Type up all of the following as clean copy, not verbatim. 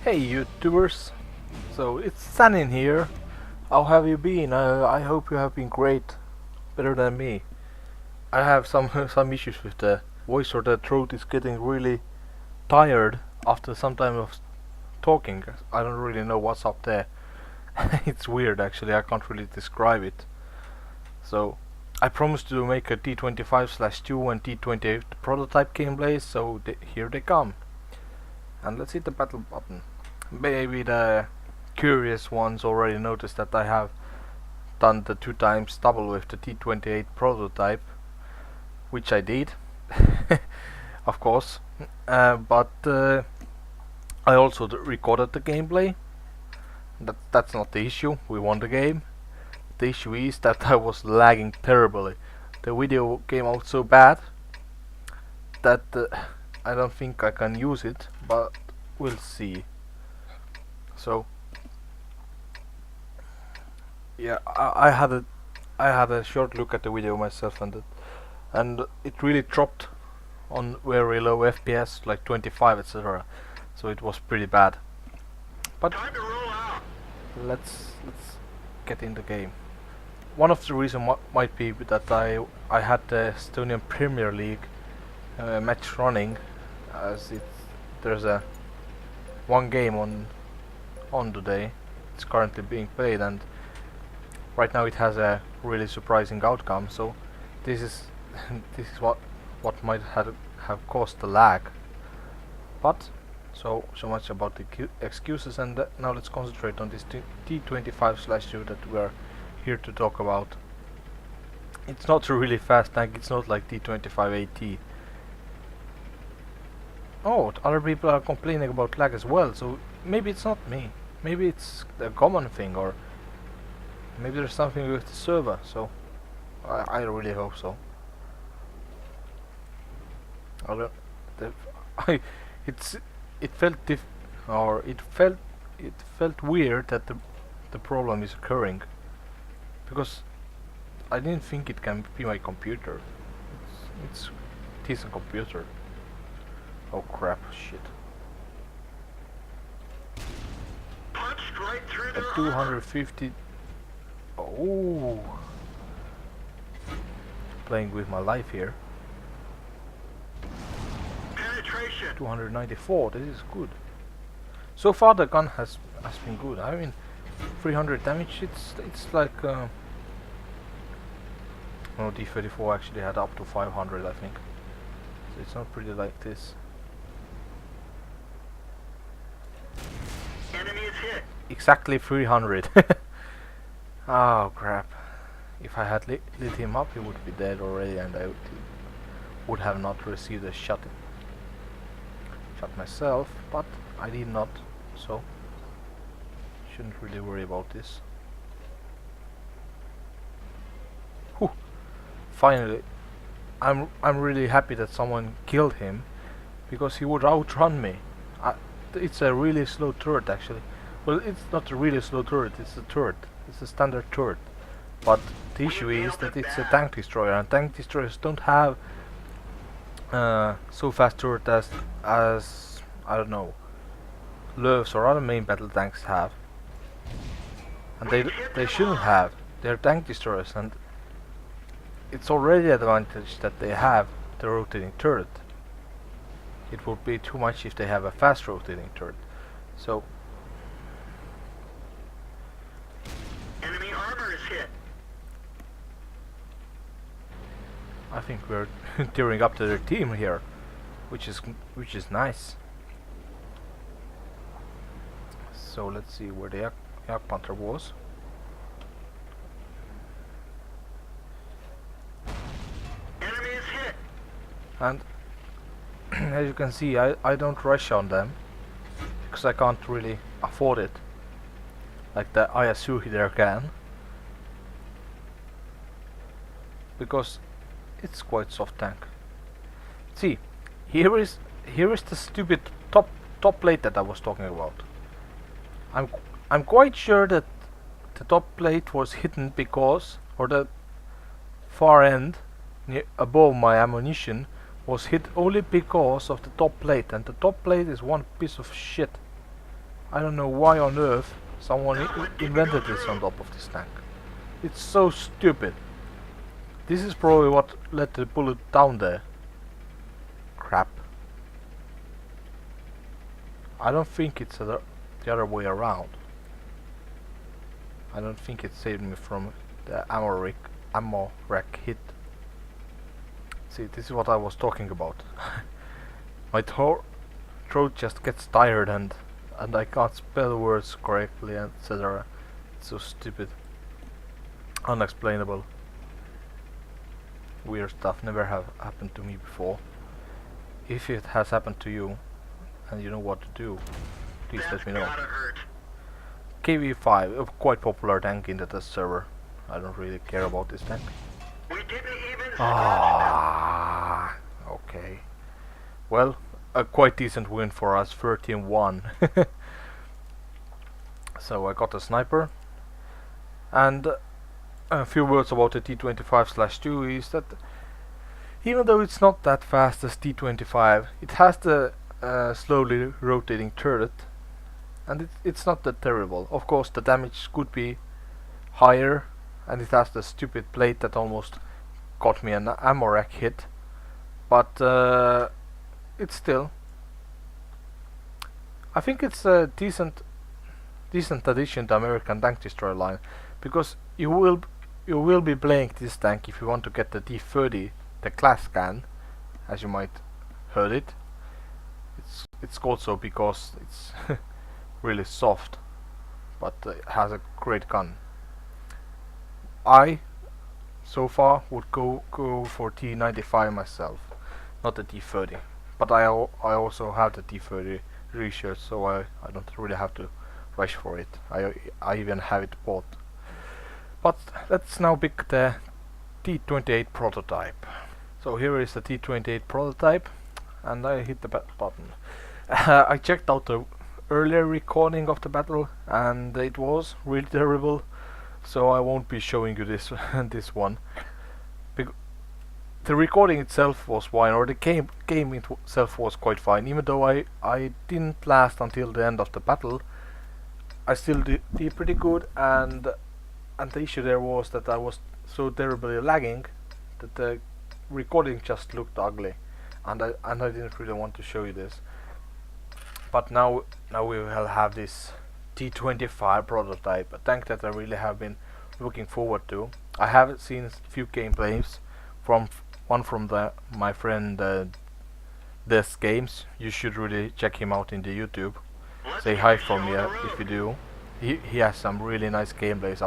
Hey YouTubers, so it's San in here. How have you been? I hope you have been great, better than me. I have some some issues with the voice, or the throat is getting really tired after some time of talking. I don't really know what's up there. It's weird actually, I can't really describe it. So I promised to make a T25/2 and T28 Prototype gameplays, so here they come. And let's hit the battle button. Maybe the curious ones already noticed that I have done the 2 times double with the T28 Prototype, which I did, of course, but I also recorded the gameplay. That's not the issue, we won the game. The issue is that I was lagging terribly. The video came out so bad that I don't think I can use it, but we'll see. So yeah, I had a short look at the video myself, and it really dropped on very low FPS, like 25, etc. So it was pretty bad. But let's get in the game. One of the reasons might be that I had the Estonian Premier League match running, as there's a one game on today. It's currently being played, and right now it has a really surprising outcome. So this is this is what might have caused the lag. But so much about the excuses, and now let's concentrate on this T25/2 that we are here to talk about. It's not a really fast tank. It's not like T25 AT. Oh, other people are complaining about lag as well, so maybe it's not me. Maybe it's a common thing, or maybe there's something with the server, so I really hope so. I don't, it felt weird that the problem is occurring, because I didn't think it can be my computer. It is a computer. Oh crap, shit. Punched right through their 250. Oh, playing with my life here. penetration. 294. This is good. So far the gun has been good. I mean, 300 damage. It's like no, D34 actually had up to 500, I think. So it's not pretty like this. Enemy is hit. Exactly 300. Oh crap. If I had lit him up, he would be dead already, and I would have not received a shot myself, but I did not, so shouldn't really worry about this. Whew. Finally, I'm really happy that someone killed him, because he would outrun me. It's a really slow turret actually. Well, it's not a really slow turret, it's a turret. It's a standard turret. But the issue is that it's a tank destroyer, and tank destroyers don't have so fast turret as I don't know, Löws or other main battle tanks have. And they shouldn't have. They're tank destroyers, and it's already an advantage that they have the rotating turret. It would be too much if they have a fast rotating turret. So Enemy armor is hit. I think we're tearing up to their team here, which is nice. So let's see where the Yak Panther was. Enemy is hit. And as you can see, I don't rush on them, because I can't really afford it like the Ayasuhi there can, because it's quite soft tank. See, here is the stupid top plate that I was talking about. I'm quite sure that the top plate was hidden because, or the far end above my ammunition was hit only because of the top plate, and the top plate is one piece of shit. I don't know why on earth someone invented this on top of this tank. It's so stupid. This is probably what let the bullet down there. Crap. I don't think it's the other way around. I don't think it saved me from the ammo rack hit. See, this is what I was talking about. My throat just gets tired and I can't spell words correctly, etc. It's so stupid. Unexplainable. Weird stuff never have happened to me before. If it has happened to you and you know what to do, please let me know. KV5, a quite popular tank in the test server. I don't really care about this tank. We didn't even Ah, okay. Well, a quite decent win for us, 13-1. So I got a sniper. And a few words about the T25/2 is that even though it's not that fast as T25, it has the slowly rotating turret, and it's not that terrible. Of course, the damage could be higher, and it has the stupid plate that almost got me an ammo rack hit, but it's still. I think it's a decent addition to American Tank Destroyer line, because you will be playing this tank if you want to get the T30, the class scan, as you might heard it. It's called so because it's really soft, but it has a great gun. I so far would go for T95 myself, not the T30. But I also have the T30 research, so I don't really have to rush for it. I even have it bought. But let's now pick the T28 Prototype. So here is the T28 Prototype, and I hit the button. I checked out the earlier recording of the battle, and it was really terrible, so I won't be showing you this this one. The recording itself was fine, or the game itself was quite fine. Even though I didn't last until the end of the battle, I still did pretty good, and the issue there was that I was so terribly lagging that the recording just looked ugly, and I didn't really want to show you this. But now we will have this T25 Prototype, a tank that I really have been looking forward to. I have seen a few gameplays from my friend Des Games. You should really check him out in the YouTube. Say hi from me if you do. He has some really nice gameplays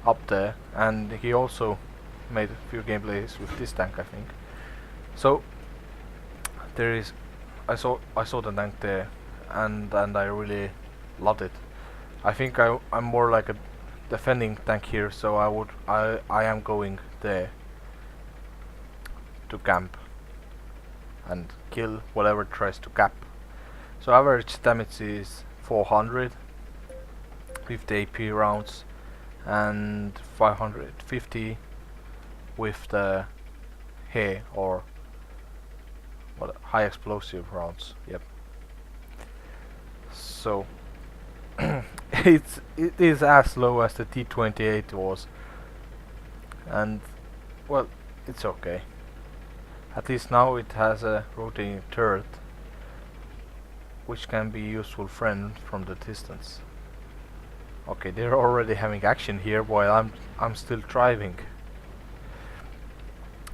up there, and he also made a few gameplays with this tank, I think. So there is, I saw the tank there, and I really loved it. I think I'm more like a defending tank here, so I am going there to camp and kill whatever tries to cap. So average damage is 400 with the AP rounds, and 550 with the HE, or what, high explosive rounds. Yep. So it is as low as the T28 was, and well, it's okay. At least now it has a rotating turret, which can be a useful friend from the distance. Okay, they're already having action here while I'm still driving.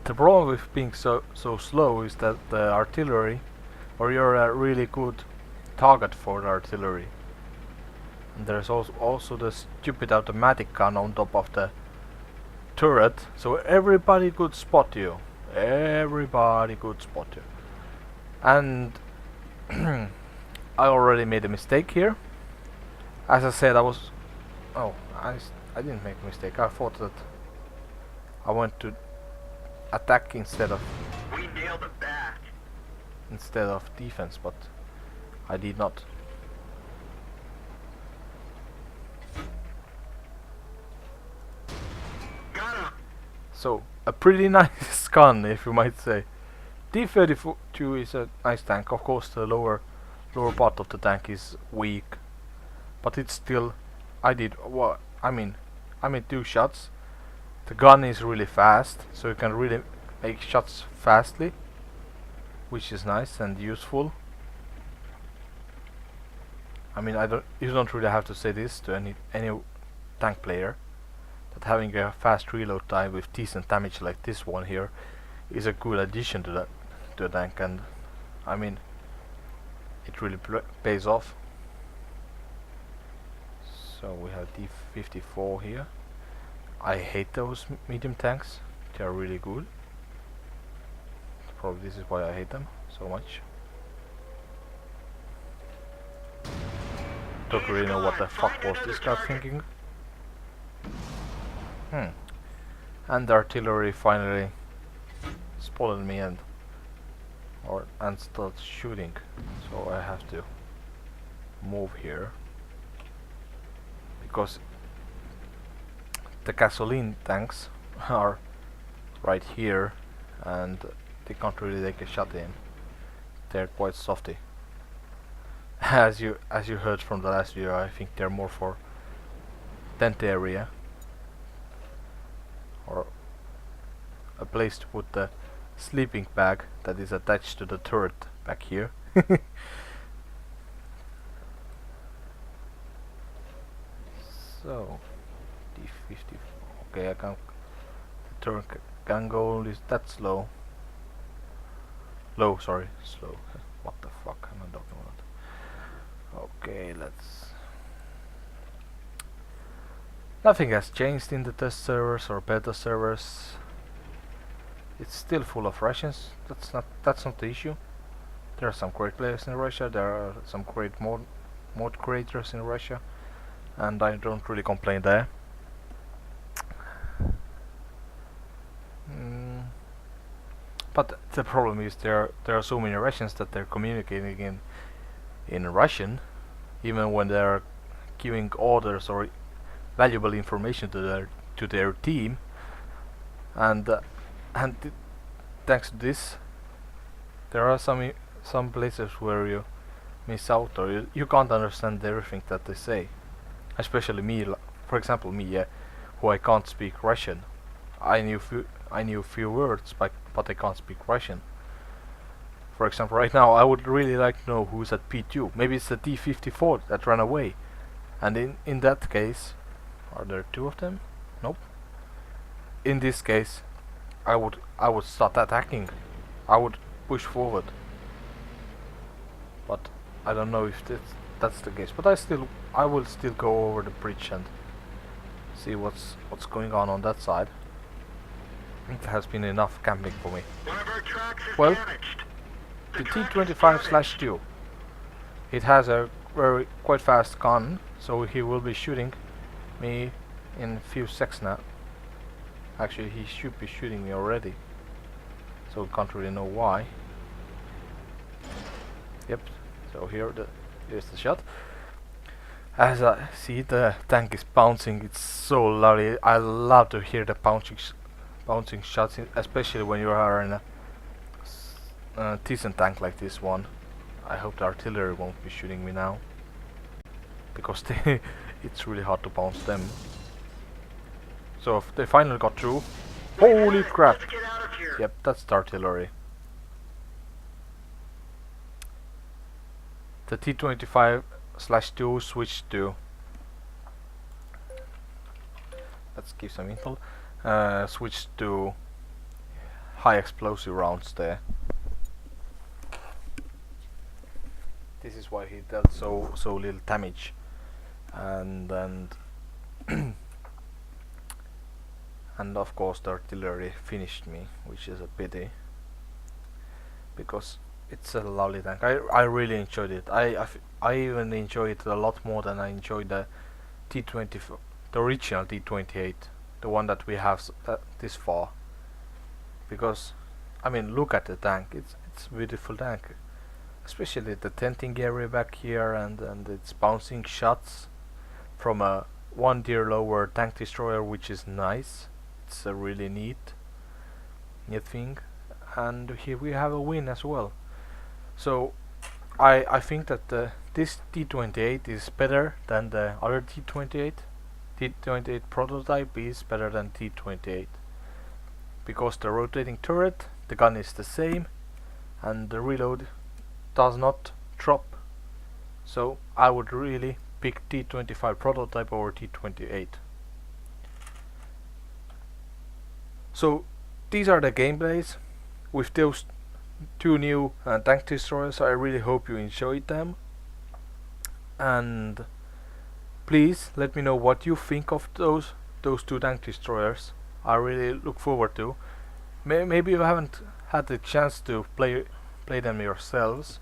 The problem with being so slow is that the artillery, or you're a really good target for the artillery. And there's also the stupid automatic gun on top of the turret, so everybody could spot you. Everybody could spot you. And I already made a mistake here. As I said, I didn't make a mistake. I thought that I went to attack instead of defense, but I did not. So a pretty nice gun, if you might say. T32 is a nice tank. Of course, the lower part of the tank is weak, but it's still, I did what I made 2 shots. The gun is really fast, so you can really make shots fastly, which is nice and useful. I mean, you don't really have to say this to any tank player, that having a fast reload time with decent damage like this one here is a good addition to the tank, and I mean, it really pays off. So we have T54 here. I hate those medium tanks. They are really good. Probably this is why I hate them so much. Don't really know what the fuck was this guy thinking. And the artillery finally spotted me and started shooting. So I have to move here because the gasoline tanks are right here and they can't really take a shot in. They're quite softy. As you heard from the last video, I think they're more for tent area or a place to put the sleeping bag that is attached to the turret back here. So D50. Okay, I can't. The turret can go only that slow. Low, sorry, slow. What the fuck am I talking about? Okay, let's. Nothing has changed in the test servers or beta servers. It's still full of Russians. That's not the issue. There are some great players in Russia. There are some great mod creators in Russia, and I don't really complain there. But the problem is there are so many Russians that they're communicating in Russian, even when they're giving orders or valuable information to their team, and thanks to this, there are some places where you miss out or you can't understand everything that they say. Especially me, for example, me, who I can't speak Russian. I knew few words, but I can't speak Russian. For example, right now I would really like to know who's at P2. Maybe it's the T54 that ran away. And in that case, are there 2 of them? Nope. In this case, I would start attacking. I would push forward. But I don't know if that's the case. But I will still go over the bridge and see what's going on that side. It has been enough camping for me. One of our tracks is Well, damaged. the T25/2, it has a quite fast gun, so he will be shooting me in a few seconds now. Actually, he should be shooting me already, so I can't really know why. Yep, so here's the shot. As I see, the tank is bouncing. It's so lovely. I love to hear the bouncing shots, especially when you are in a decent tank like this one. I hope the artillery won't be shooting me now, because it's really hard to bounce them. So if they finally got through. Holy crap! Let's get out of here. Yep, that's the artillery. The T25/2 switched to. Let's give some info. Switched to high explosive rounds there. This is why he dealt so little damage, and and of course the artillery finished me, which is a pity, because it's a lovely tank. I really enjoyed it. I even enjoyed it a lot more than I enjoyed the T20, the original T28, the one that we have this far. Because I mean, look at the tank. It's a beautiful tank, especially the tenting area back here, and its bouncing shots from a 1 tier lower tank destroyer, which is nice. It's a really neat thing, and here we have a win as well. So I think that the this T28 is better than the other T28. T28 Prototype is better than T28 because the rotating turret, the gun is the same, and the reload does not drop. So I would really pick T25 Prototype over T28. So these are the gameplays with those two new tank destroyers. I really hope you enjoyed them, and please let me know what you think of those two tank destroyers. I really look forward to. Maybe you haven't had the chance to play them yourselves,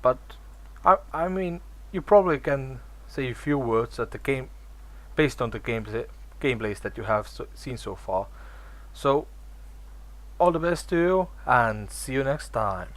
but I mean, you probably can say a few words at the game based on the gameplays that you have seen so far. So all the best to you, and see you next time.